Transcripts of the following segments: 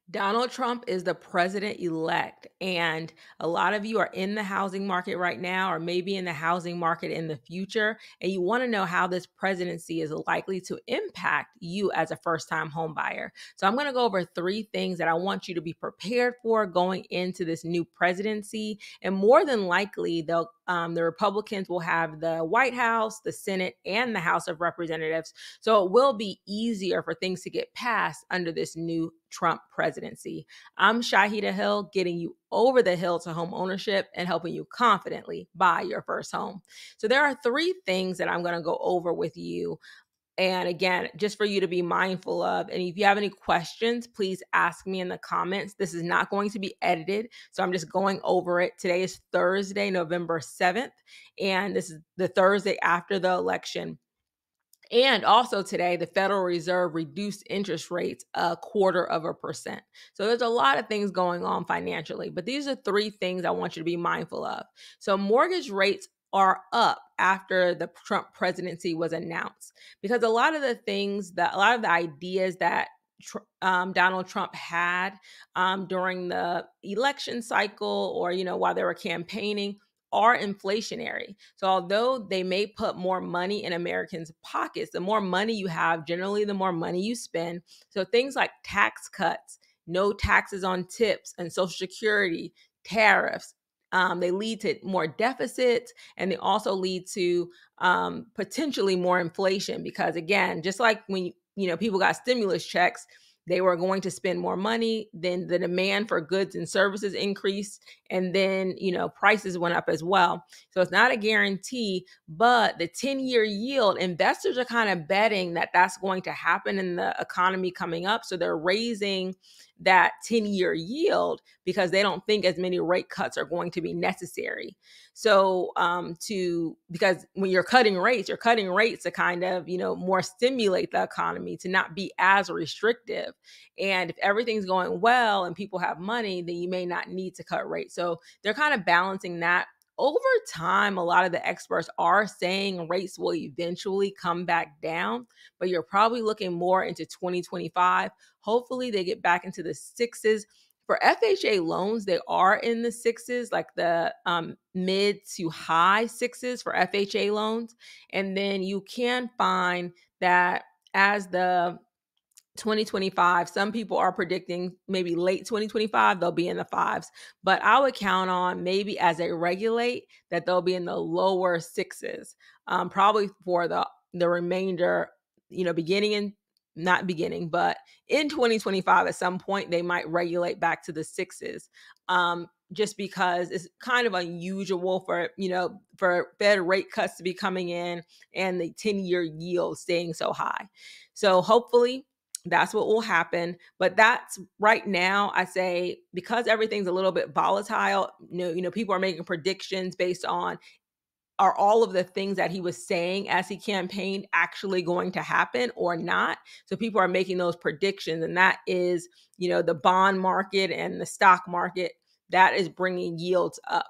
Donald Trump is the president-elect, and a lot of you are in the housing market right now, or maybe in the housing market in the future, and you want to know how this presidency is likely to impact you as a first-time home buyer. So I'm going to go over three things that I want you to be prepared for going into this new presidency, and more than likely, the Republicans will have the White House, the Senate, and the House of Representatives. So it will be easier for things to get passed under this new Trump presidency. I'm Shaheedah Hill, getting you over the hill to home ownership and helping you confidently buy your first home. So there are three things that I'm going to go over with you. And again, just for you to be mindful of. And if you have any questions, please ask me in the comments. This is not going to be edited. So I'm just going over it. Today is Thursday, November 7th. And this is the Thursday after the election. And also today, the Federal Reserve reduced interest rates 0.25%. So there's a lot of things going on financially, but these are three things I want you to be mindful of. So mortgage rates are up after the Trump presidency was announced because a lot of the ideas that Donald Trump had during the election cycle or, while they were campaigning are inflationary. So although they may put more money in Americans' pockets, the more money you have, generally the more money you spend. So things like tax cuts, no taxes on tips and Social Security, tariffs, they lead to more deficits, and they also lead to potentially more inflation because, again, just like when people got stimulus checks, they were going to spend more money, then the demand for goods and services increased, and then prices went up as well. So it's not a guarantee, but the 10-year yield, investors are kind of betting that that's going to happen in the economy coming up. So they're raising that 10-year yield because they don't think as many rate cuts are going to be necessary. So because when you're cutting rates to kind of, more stimulate the economy to not be as restrictive. And if everything's going well and people have money, then you may not need to cut rates. So they're kind of balancing that. Over time, a lot of the experts are saying rates will eventually come back down, but you're probably looking more into 2025. Hopefully they get back into the sixes. For FHA loans, they are in the sixes, like the mid to high sixes for FHA loans. And then you can find that as the 2025, some people are predicting maybe late 2025 they'll be in the fives, but I would count on maybe as they regulate that they'll be in the lower sixes, probably for the remainder, beginning in not beginning, but in 2025 at some point they might regulate back to the sixes, just because it's kind of unusual for Fed rate cuts to be coming in and the 10-year yield staying so high. So hopefully that's what will happen. But that's right now, I say, because everything's a little bit volatile, people are making predictions based on, are all of the things that he was saying as he campaigned actually going to happen or not? So people are making those predictions, and that is, the bond market and the stock market that is bringing yields up.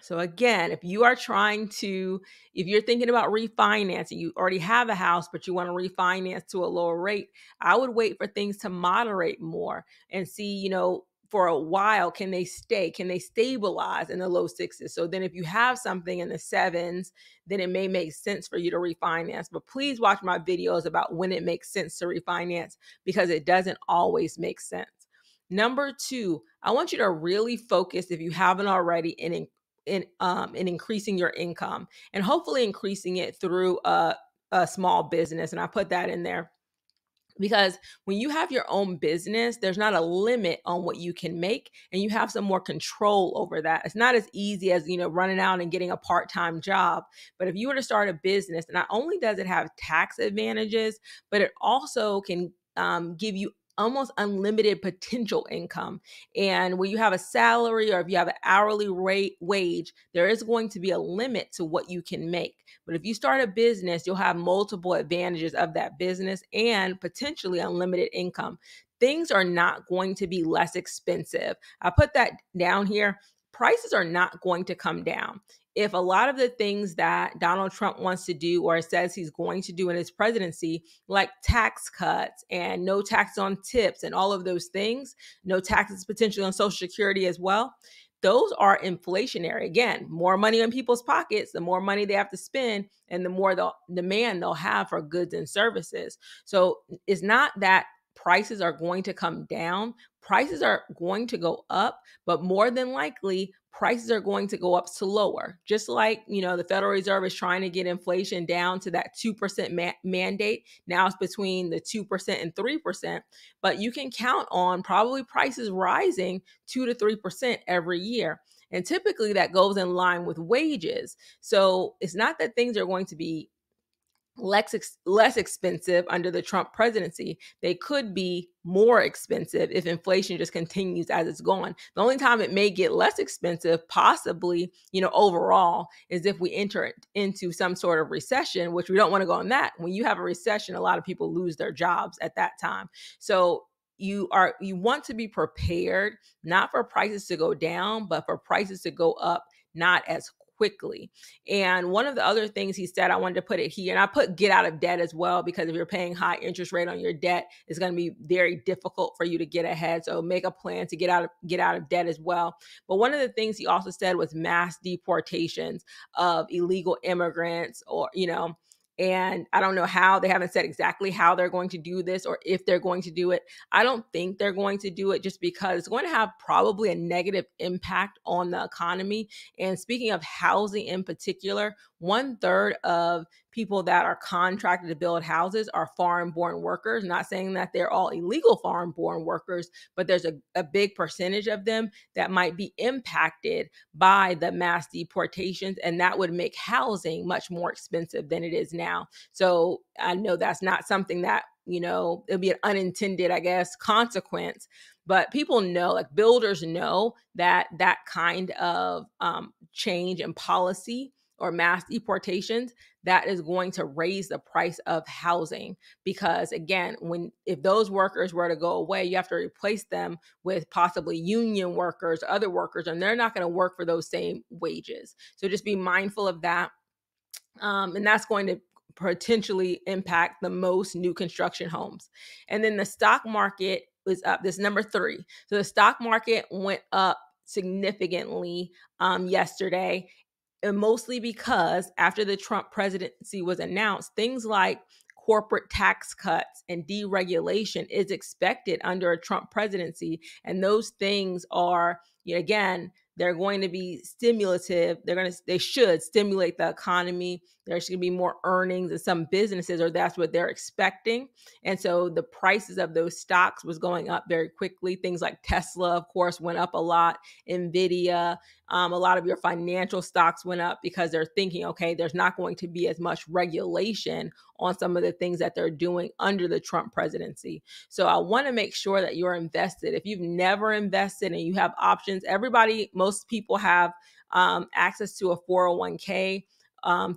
So again, if you're thinking about refinancing, you already have a house, but you want to refinance to a lower rate, I would wait for things to moderate more and see, for a while, can they stabilize in the low sixes? So then if you have something in the sevens, then it may make sense for you to refinance. But please watch my videos about when it makes sense to refinance, because it doesn't always make sense. Number two, I want you to really focus, if you haven't already, in increasing your income, and hopefully increasing it through a small business. And I put that in there because when you have your own business, there's not a limit on what you can make, and you have some more control over that. It's not as easy as, running out and getting a part-time job. But if you were to start a business, not only does it have tax advantages, but it also can give you almost unlimited potential income. And when you have a salary, or if you have an hourly rate wage, there is going to be a limit to what you can make. But if you start a business, you'll have multiple advantages of that business and potentially unlimited income. Things are not going to be less expensive. I put that down here. prices are not going to come down. If a lot of the things that Donald Trump wants to do or says he's going to do in his presidency, like tax cuts and no tax on tips and all of those things, no taxes potentially on Social Security as well, those are inflationary. Again, more money in people's pockets, the more money they have to spend, and the more the demand they'll have for goods and services. So it's not that prices are going to come down. Prices are going to go up, but more than likely, prices are going to go up slower. Just like, the Federal Reserve is trying to get inflation down to that 2% mandate. Now it's between the 2% and 3%, but you can count on probably prices rising 2 to 3% every year. And typically that goes in line with wages. So it's not that things are going to be less expensive under the Trump presidency. They could be more expensive if inflation just continues as it's going. The only time it may get less expensive, possibly, overall, is if we enter into some sort of recession, which we don't want to go on that. When you have a recession, a lot of people lose their jobs at that time. So you want to be prepared, not for prices to go down, but for prices to go up not as quickly. And one of the other things he said, I wanted to put it here, and I put get out of debt as well, because if you're paying high interest rate on your debt, it's going to be very difficult for you to get ahead. So make a plan to get out of debt as well. But one of the things he also said was mass deportations of illegal immigrants, or, and I don't know how, they haven't said exactly how they're going to do this or if they're going to do it. I don't think they're going to do it, just because it's going to have probably a negative impact on the economy. And speaking of housing in particular, 1/3 of people that are contracted to build houses are foreign-born workers. Not saying that they're all illegal foreign-born workers, but there's a big percentage of them that might be impacted by the mass deportations, and that would make housing much more expensive than it is now. So I know that's not something that, it'll be an unintended, I guess, consequence. But people know, like builders know, that that kind of change in policy or mass deportations, that is going to raise the price of housing. Because again, if those workers were to go away, you have to replace them with possibly union workers, other workers, and they're not going to work for those same wages. So just be mindful of that. And that's going to potentially impact the most new construction homes. And then the stock market was up. This is number 3. So the stock market went up significantly yesterday, and mostly because after the Trump presidency was announced, things like corporate tax cuts and deregulation is expected under a Trump presidency. And those things are, again, they're going to be stimulative. They should stimulate the economy. There's going to be more earnings in some businesses, or that's what they're expecting. And so the prices of those stocks was going up very quickly. Things like Tesla, of course, went up a lot. Nvidia, a lot of your financial stocks went up because they're thinking, okay, there's not going to be as much regulation on some of the things that they're doing under the Trump presidency. So I want to make sure that you're invested. If you've never invested and you have options, most people have access to a 401k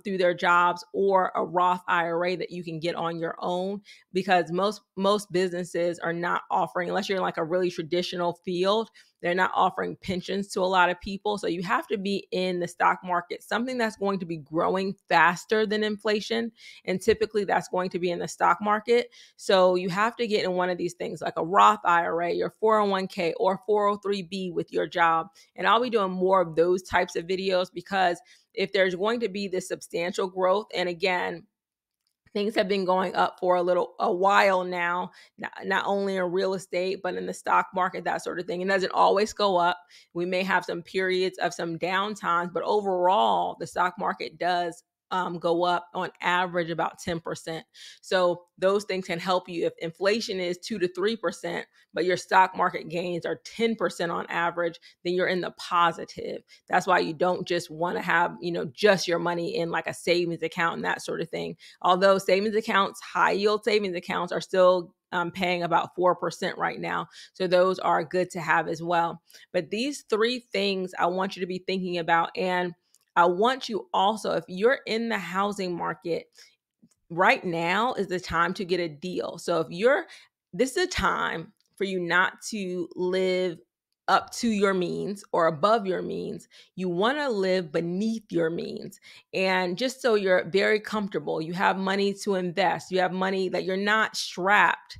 through their jobs, or a Roth IRA that you can get on your own, because most businesses are not offering, unless you're in like a really traditional field, they're not offering pensions to a lot of people. So you have to be in the stock market, something that's going to be growing faster than inflation. And typically that's going to be in the stock market. So you have to get in one of these things, like a Roth IRA, your 401k, or 403b with your job. And I'll be doing more of those types of videos, because if there's going to be this substantial growth, and again, things have been going up for a while now, not only in real estate, but in the stock market, that sort of thing. It doesn't always go up. We may have some periods of some downtimes, but overall, the stock market does go up on average about 10%. So those things can help you. If inflation is 2 to 3%, but your stock market gains are 10% on average, then you're in the positive. That's why you don't just want to have, just your money in like a savings account and that sort of thing. Although savings accounts, high yield savings accounts, are still paying about 4% right now. So those are good to have as well. But these 3 things I want you to be thinking about. And I want you also, if you're in the housing market, right now is the time to get a deal. So this is a time for you not to live up to your means or above your means. You want to live beneath your means. And just so you're very comfortable, you have money to invest, you have money that you're not strapped,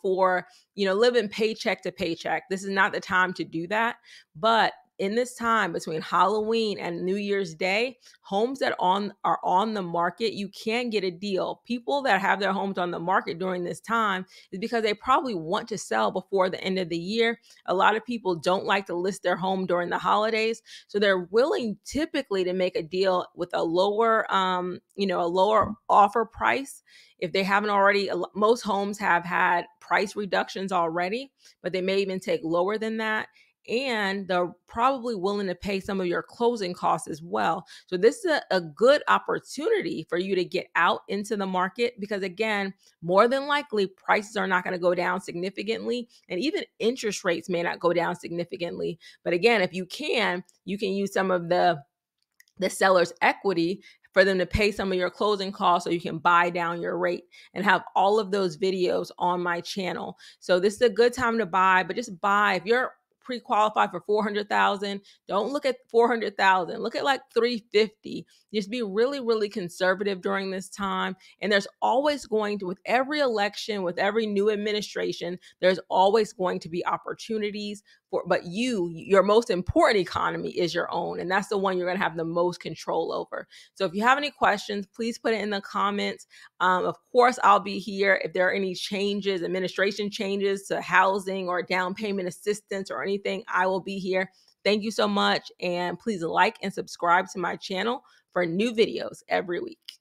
for, living paycheck to paycheck. This is not the time to do that. But in this time between Halloween and New Year's Day, homes that are on the market, you can get a deal. People that have their homes on the market during this time is because they probably want to sell before the end of the year. A lot of people don't like to list their home during the holidays, so they're willing typically to make a deal with a lower, a lower offer price. If they haven't already, most homes have had price reductions already, but they may even take lower than that. And they're probably willing to pay some of your closing costs as well. So this is a good opportunity for you to get out into the market, because again, more than likely prices are not going to go down significantly, and even interest rates may not go down significantly. But again, if you can use some of the seller's equity for them to pay some of your closing costs so you can buy down your rate, and have all of those videos on my channel. So this is a good time to buy, but just buy. If you're pre-qualified for 400,000, don't look at 400,000, look at like 350. Just be really, really conservative during this time. And there's always going to, with every election, with every new administration, there's always going to be opportunities but your most important economy is your own, and that's the one you're going to have the most control over. So if you have any questions, please put it in the comments. Of course, I'll be here if there are any changes, administration changes to housing or down payment assistance or anything. I will be here. Thank you so much, and please like and subscribe to my channel for new videos every week.